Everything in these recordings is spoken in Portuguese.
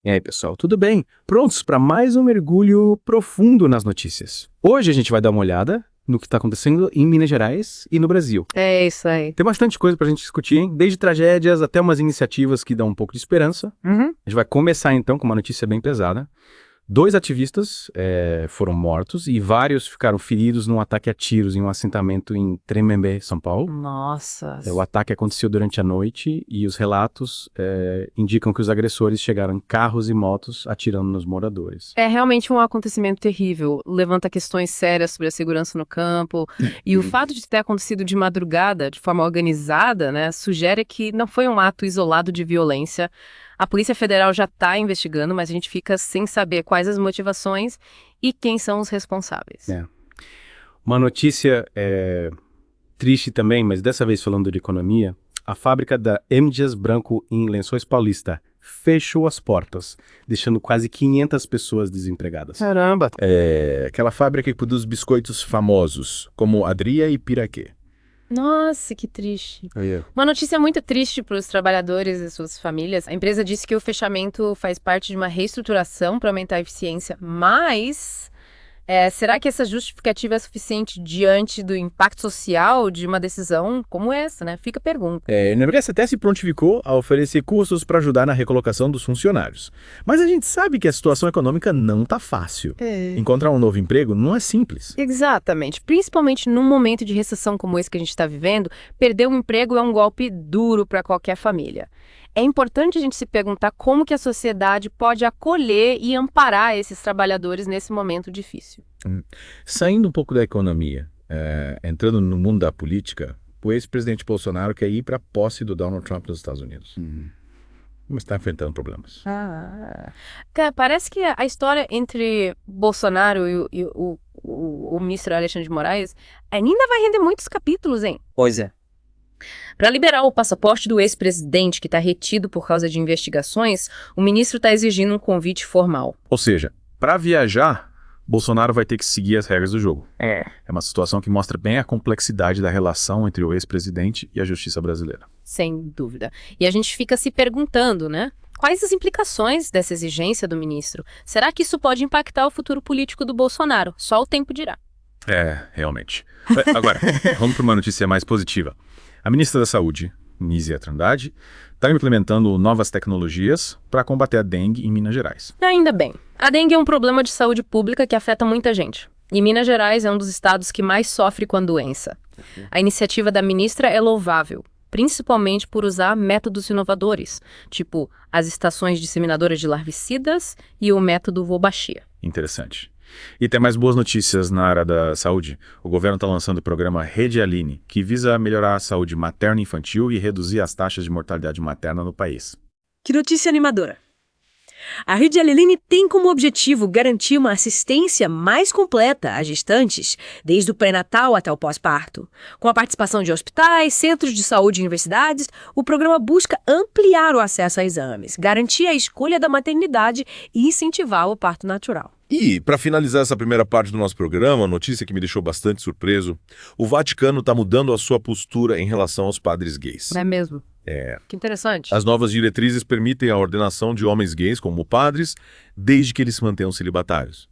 E aí, pessoal, tudo bem? Prontos para mais um mergulho profundo nas notícias. Hoje a gente vai dar uma olhada no que está acontecendo em Minas Gerais e no Brasil. É isso aí. Tem bastante coisa para a gente discutir, hein? Desde tragédias até umas iniciativas que dão um pouco de esperança. Uhum. A gente vai começar então com uma notícia bem pesada. 2 ativistas foram mortos e vários ficaram feridos num ataque a tiros em um assentamento em Tremembé, São Paulo. Nossa. O ataque aconteceu durante a noite e os relatos indicam que os agressores chegaram em carros e motos atirando nos moradores. É realmente um acontecimento terrível. Levanta questões sérias sobre a segurança no campo. E o fato de ter acontecido de madrugada, de forma organizada, né, sugere que não foi um ato isolado de violência. A Polícia Federal já está investigando, mas a gente fica sem saber quais as motivações e quem são os responsáveis. Uma notícia triste também, mas dessa vez falando de economia, a fábrica da M. Dias Branco em Lençóis Paulista fechou as portas, deixando quase 500 pessoas desempregadas. Caramba! Aquela fábrica que produz biscoitos famosos, como Adria e Piraquê. Nossa, que triste. Uma notícia muito triste para os trabalhadores e suas famílias. A empresa disse que o fechamento faz parte de uma reestruturação para aumentar a eficiência, mas será que essa justificativa é suficiente diante do impacto social de uma decisão como essa, né? Fica a pergunta. A Enebras até se prontificou a oferecer cursos para ajudar na recolocação dos funcionários. Mas a gente sabe que a situação econômica não está fácil. Encontrar um novo emprego não é simples. Exatamente. Principalmente num momento de recessão como esse que a gente está vivendo, perder um emprego é um golpe duro para qualquer família. É importante a gente se perguntar como que a sociedade pode acolher e amparar esses trabalhadores nesse momento difícil. Saindo um pouco da economia, entrando no mundo da política, o ex-presidente Bolsonaro quer ir para a posse do Donald Trump nos Estados Unidos. Mas está enfrentando problemas. Cara, parece que a história entre Bolsonaro e o ministro Alexandre de Moraes ainda vai render muitos capítulos, hein? Pois é. Para liberar o passaporte do ex-presidente que está retido por causa de investigações, o ministro está exigindo um convite formal. Ou seja, para viajar, Bolsonaro vai ter que seguir as regras do jogo. É uma situação que mostra bem a complexidade da relação entre o ex-presidente e a justiça brasileira. Sem dúvida. E a gente fica se perguntando, né? Quais as implicações dessa exigência do ministro? Será que isso pode impactar o futuro político do Bolsonaro? Só o tempo dirá. Realmente. Agora, vamos para uma notícia mais positiva. A ministra da Saúde, Nízia Trindade, está implementando novas tecnologias para combater a dengue em Minas Gerais. Ainda bem. A dengue é um problema de saúde pública que afeta muita gente. E Minas Gerais é um dos estados que mais sofre com a doença. A iniciativa da ministra é louvável, principalmente por usar métodos inovadores, tipo as estações disseminadoras de larvicidas e o método Wolbachia. Interessante. E tem mais boas notícias na área da saúde. O governo está lançando o programa Rede Aline, que visa melhorar a saúde materna e infantil e reduzir as taxas de mortalidade materna no país. Que notícia animadora! A Rede Aline tem como objetivo garantir uma assistência mais completa às gestantes, desde o pré-natal até o pós-parto. Com a participação de hospitais, centros de saúde e universidades, o programa busca ampliar o acesso a exames, garantir a escolha da maternidade e incentivar o parto natural. E, para finalizar essa primeira parte do nosso programa, a notícia que me deixou bastante surpreso, o Vaticano está mudando a sua postura em relação aos padres gays. Não é mesmo? Que interessante. As novas diretrizes permitem a ordenação de homens gays como padres, desde que eles se mantenham celibatários.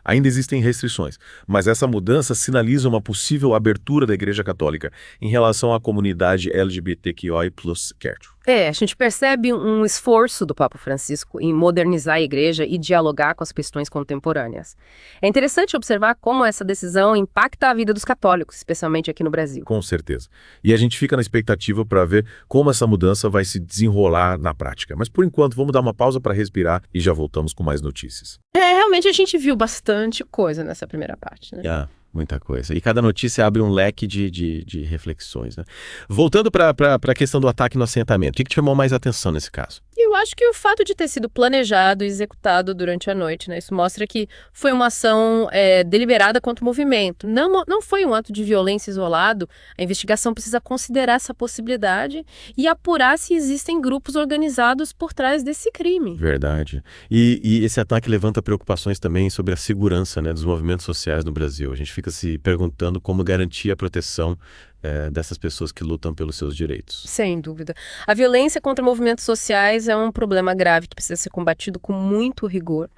Ainda existem restrições, mas essa mudança sinaliza uma possível abertura da Igreja Católica em relação à comunidade LGBTQI+. A gente percebe um esforço do Papa Francisco em modernizar a igreja e dialogar com as questões contemporâneas. É interessante observar como essa decisão impacta a vida dos católicos, especialmente aqui no Brasil. Com certeza. E a gente fica na expectativa para ver como essa mudança vai se desenrolar na prática. Mas por enquanto, vamos dar uma pausa para respirar e já voltamos com mais notícias. Realmente a gente viu bastante coisa nessa primeira parte, né? Muita coisa. E cada notícia abre um leque de reflexões, né? Voltando para a questão do ataque no assentamento, o que te chamou mais atenção nesse caso? Eu acho que o fato de ter sido planejado e executado durante a noite, né? Isso mostra que foi uma ação deliberada contra o movimento. Não foi um ato de violência isolado. A investigação precisa considerar essa possibilidade e apurar se existem grupos organizados por trás desse crime. Verdade. E esse ataque levanta preocupações também sobre a segurança, né, dos movimentos sociais no Brasil. A gente fica se perguntando como garantir a proteção dessas pessoas que lutam pelos seus direitos. Sem dúvida. A violência contra movimentos sociais é um problema grave que precisa ser combatido com muito rigor.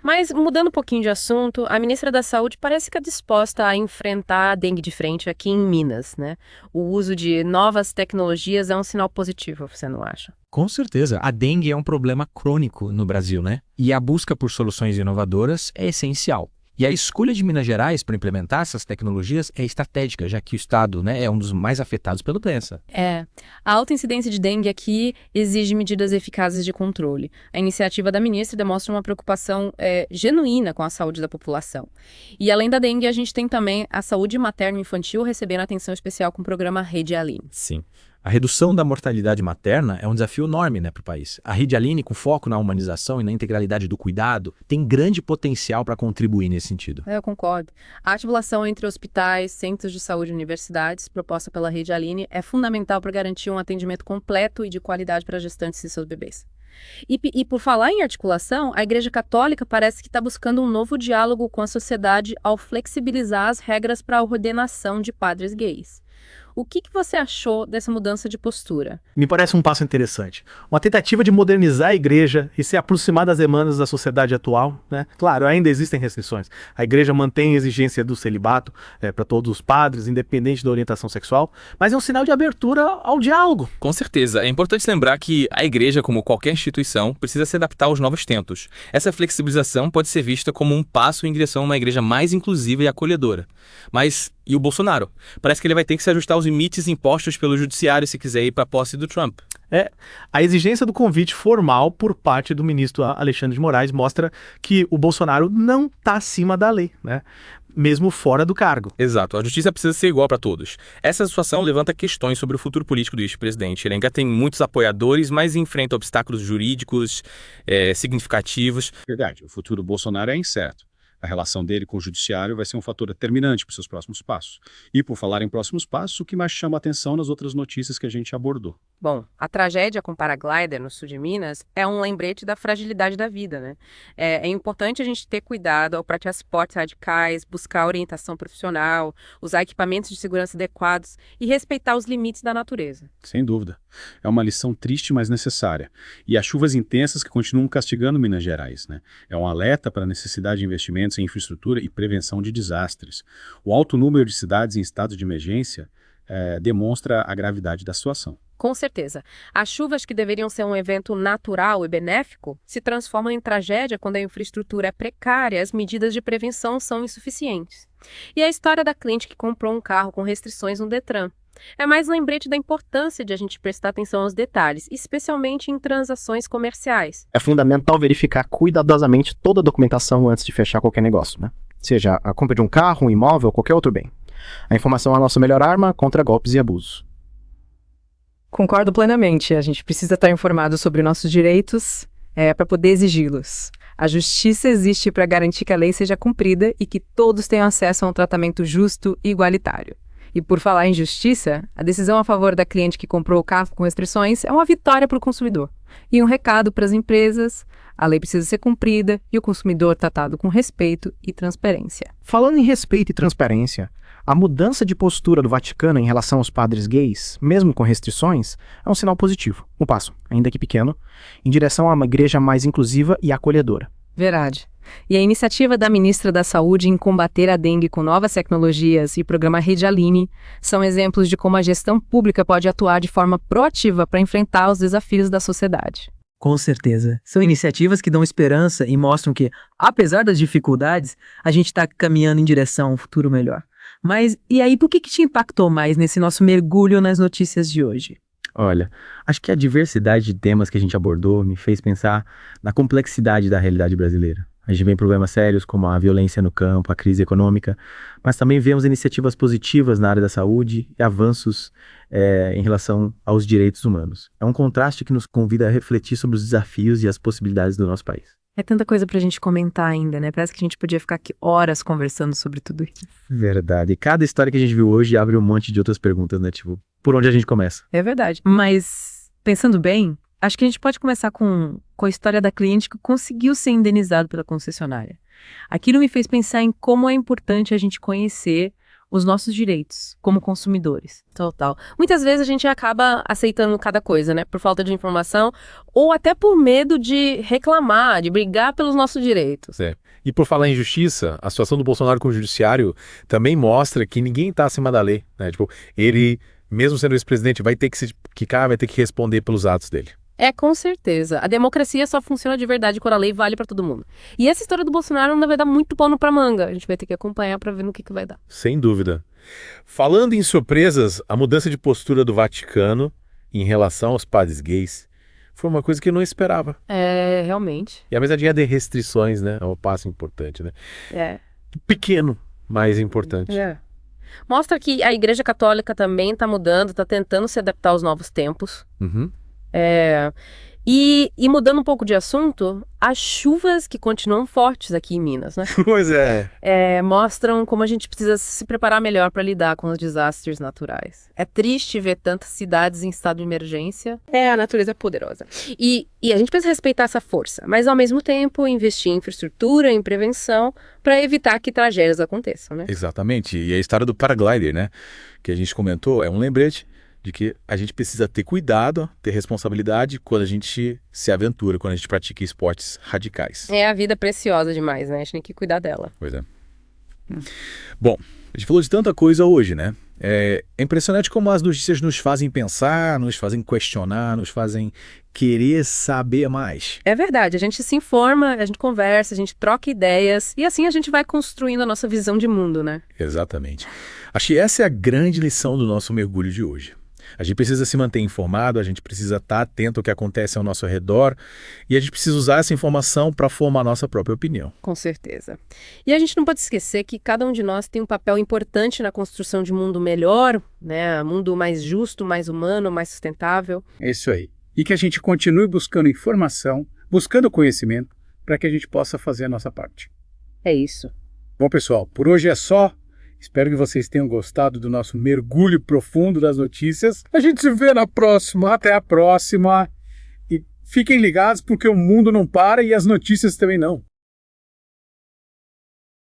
Mas, mudando um pouquinho de assunto, a ministra da Saúde parece que é disposta a enfrentar a dengue de frente aqui em Minas, né? O uso de novas tecnologias é um sinal positivo, você não acha? Com certeza. A dengue é um problema crônico no Brasil, né? E a busca por soluções inovadoras é essencial. E a escolha de Minas Gerais para implementar essas tecnologias é estratégica, já que o estado, né, é um dos mais afetados pela doença. A alta incidência de dengue aqui exige medidas eficazes de controle. A iniciativa da ministra demonstra uma preocupação genuína com a saúde da população. E além da dengue, a gente tem também a saúde materno-infantil recebendo atenção especial com o programa Rede Aline. Sim. A redução da mortalidade materna é um desafio enorme, né, para o país. A Rede Aline, com foco na humanização e na integralidade do cuidado, tem grande potencial para contribuir nesse sentido. Eu concordo. A articulação entre hospitais, centros de saúde e universidades, proposta pela Rede Aline, é fundamental para garantir um atendimento completo e de qualidade para gestantes e seus bebês. E por falar em articulação, a Igreja Católica parece que está buscando um novo diálogo com a sociedade ao flexibilizar as regras para a ordenação de padres gays. O que você achou dessa mudança de postura? Me parece um passo interessante. Uma tentativa de modernizar a igreja e se aproximar das demandas da sociedade atual, né? Claro, ainda existem restrições. A igreja mantém a exigência do celibato para todos os padres, independente da orientação sexual, mas é um sinal de abertura ao diálogo. Com certeza. É importante lembrar que a igreja, como qualquer instituição, precisa se adaptar aos novos tempos. Essa flexibilização pode ser vista como um passo em direção a uma igreja mais inclusiva e acolhedora. Mas e o Bolsonaro? Parece que ele vai ter que se ajustar aos limites impostos pelo judiciário se quiser ir para a posse do Trump. A exigência do convite formal por parte do ministro Alexandre de Moraes mostra que o Bolsonaro não está acima da lei, né? Mesmo fora do cargo. Exato, a justiça precisa ser igual para todos. Essa situação levanta questões sobre o futuro político do ex-presidente. Ele ainda tem muitos apoiadores, mas enfrenta obstáculos jurídicos significativos. Verdade, o futuro Bolsonaro é incerto. A relação dele com o judiciário vai ser um fator determinante para os seus próximos passos. E por falar em próximos passos, o que mais chama a atenção nas outras notícias que a gente abordou? Bom, a tragédia com o paraglider no sul de Minas é um lembrete da fragilidade da vida, né? É importante a gente ter cuidado ao praticar esportes radicais, buscar orientação profissional, usar equipamentos de segurança adequados e respeitar os limites da natureza. Sem dúvida. É uma lição triste, mas necessária. E as chuvas intensas que continuam castigando Minas Gerais, né? É um alerta para a necessidade de investimentos em infraestrutura e prevenção de desastres. O alto número de cidades em estado de emergência demonstra a gravidade da situação. Com certeza. As chuvas que deveriam ser um evento natural e benéfico se transformam em tragédia quando a infraestrutura é precária e as medidas de prevenção são insuficientes. E a história da cliente que comprou um carro com restrições no Detran é mais lembrete da importância de a gente prestar atenção aos detalhes, especialmente em transações comerciais. É fundamental verificar cuidadosamente toda a documentação antes de fechar qualquer negócio, né? Seja a compra de um carro, um imóvel ou qualquer outro bem. A informação é a nossa melhor arma contra golpes e abusos. Concordo plenamente. A gente precisa estar informado sobre nossos direitos para poder exigi-los. A justiça existe para garantir que a lei seja cumprida e que todos tenham acesso a um tratamento justo e igualitário. E por falar em justiça, a decisão a favor da cliente que comprou o carro com restrições é uma vitória para o consumidor. E um recado para as empresas: a lei precisa ser cumprida e o consumidor tratado com respeito e transparência. Falando em respeito e transparência, a mudança de postura do Vaticano em relação aos padres gays, mesmo com restrições, é um sinal positivo. Um passo, ainda que pequeno, em direção a uma igreja mais inclusiva e acolhedora. Verdade. E a iniciativa da ministra da Saúde em combater a dengue com novas tecnologias e o programa Rede Aline são exemplos de como a gestão pública pode atuar de forma proativa para enfrentar os desafios da sociedade. Com certeza. São iniciativas que dão esperança e mostram que, apesar das dificuldades, a gente está caminhando em direção a um futuro melhor. Mas, e aí, por que te impactou mais nesse nosso mergulho nas notícias de hoje? Olha, acho que a diversidade de temas que a gente abordou me fez pensar na complexidade da realidade brasileira. A gente vê problemas sérios como a violência no campo, a crise econômica, mas também vemos iniciativas positivas na área da saúde e avanços em relação aos direitos humanos. É um contraste que nos convida a refletir sobre os desafios e as possibilidades do nosso país. É tanta coisa pra gente comentar ainda, né? Parece que a gente podia ficar aqui horas conversando sobre tudo isso. Verdade. E cada história que a gente viu hoje abre um monte de outras perguntas, né? Tipo, por onde a gente começa? É verdade. Mas, pensando bem, acho que a gente pode começar com a história da cliente que conseguiu ser indenizado pela concessionária. Aquilo me fez pensar em como é importante a gente conhecer os nossos direitos como consumidores. Total. Muitas vezes a gente acaba aceitando cada coisa, né? Por falta de informação ou até por medo de reclamar, de brigar pelos nossos direitos. É. E por falar em justiça, a situação do Bolsonaro com o judiciário também mostra que ninguém está acima da lei, né? Tipo, ele, mesmo sendo ex-presidente, vai ter que se quicar, vai ter que responder pelos atos dele. É, com certeza. A democracia só funciona de verdade quando a lei vale pra todo mundo. E essa história do Bolsonaro ainda vai dar muito pano pra manga. A gente vai ter que acompanhar pra ver no que vai dar. Sem dúvida. Falando em surpresas, a mudança de postura do Vaticano em relação aos padres gays foi uma coisa que eu não esperava. É, realmente. E apesar de restrições, né? É um passo importante, né? É. Pequeno, mas importante. É. Mostra que a Igreja Católica também tá mudando, tá tentando se adaptar aos novos tempos. Uhum. E mudando um pouco de assunto, as chuvas que continuam fortes aqui em Minas, né? Pois é. Mostram como a gente precisa se preparar melhor para lidar com os desastres naturais. É triste ver tantas cidades em estado de emergência. A natureza é poderosa. E a gente precisa respeitar essa força, mas ao mesmo tempo investir em infraestrutura, em prevenção, para evitar que tragédias aconteçam, né? Exatamente. E a história do paraglider, né? Que a gente comentou, é um lembrete de que a gente precisa ter cuidado, ter responsabilidade quando a gente se aventura, quando a gente pratica esportes radicais. A vida é preciosa demais, né? A gente tem que cuidar dela. Pois é. Bom, a gente falou de tanta coisa hoje, né? É impressionante como as notícias nos fazem pensar, nos fazem questionar, nos fazem querer saber mais. É verdade, a gente se informa, a gente conversa, a gente troca ideias e assim a gente vai construindo a nossa visão de mundo, né? Exatamente. Acho que essa é a grande lição do nosso mergulho de hoje. A gente precisa se manter informado, a gente precisa estar atento ao que acontece ao nosso redor e a gente precisa usar essa informação para formar a nossa própria opinião. Com certeza. E a gente não pode esquecer que cada um de nós tem um papel importante na construção de um mundo melhor, né? Um mundo mais justo, mais humano, mais sustentável. É isso aí. E que a gente continue buscando informação, buscando conhecimento, para que a gente possa fazer a nossa parte. É isso. Bom, pessoal, por hoje é só. Espero que vocês tenham gostado do nosso mergulho profundo das notícias. A gente se vê na próxima. Até a próxima. E fiquem ligados porque o mundo não para e as notícias também não.